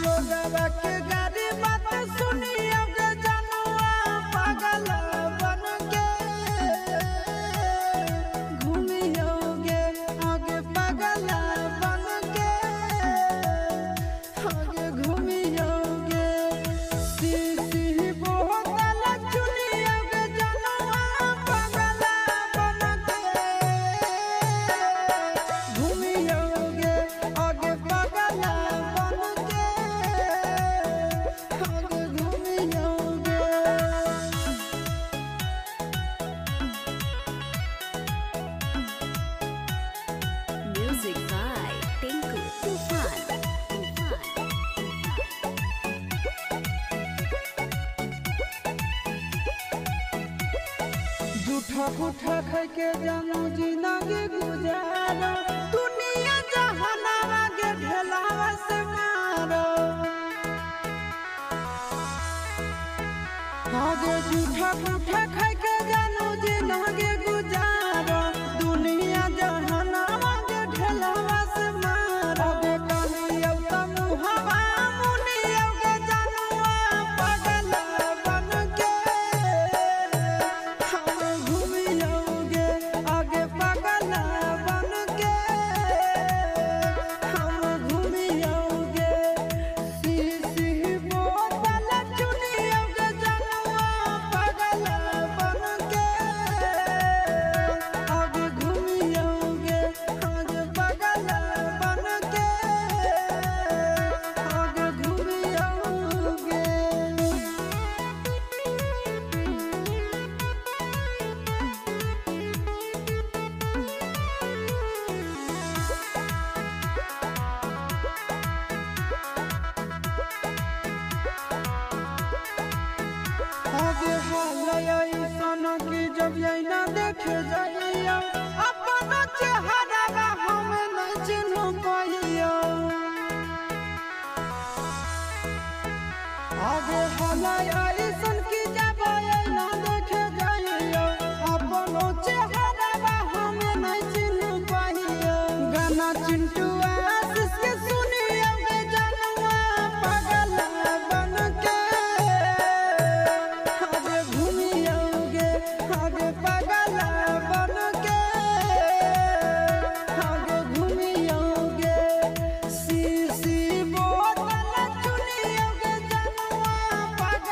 लोगवा के गाड़ी बात सुनी अब जनुआ पागल बन के घूमियोगे आगे पागल बन के आगे घूमियोगे सी बोतल चुनी अब जनुआ पागल बन के घूमियोगे आगे पागल बन के आगे घूमियोगे। Music by Tinku Tufan. झूठा पूठा खाई के जानू जिंदगी गुजारो दुनिया जहानावा के ढेलावा से मारो आगे झूठा पूठा खाई के जानू जिंदगी गुजारो दुनिया जहानावा के ढेलावा से मारो आगे कालिया मुहावा मुनिया के जानुआ पागल बन के हम घूमियोगे आगे पागल बन के हम घूमियोगे सी बोतल चुनियोगे जनुआ पागल बन के आगे घूमियोगे आगे पागल बन के आगे घूमियोगे। आगे हाल की जब ना देखे जाइया अपना चेहरा हम नहीं चिन्ह पाइया आगे हाल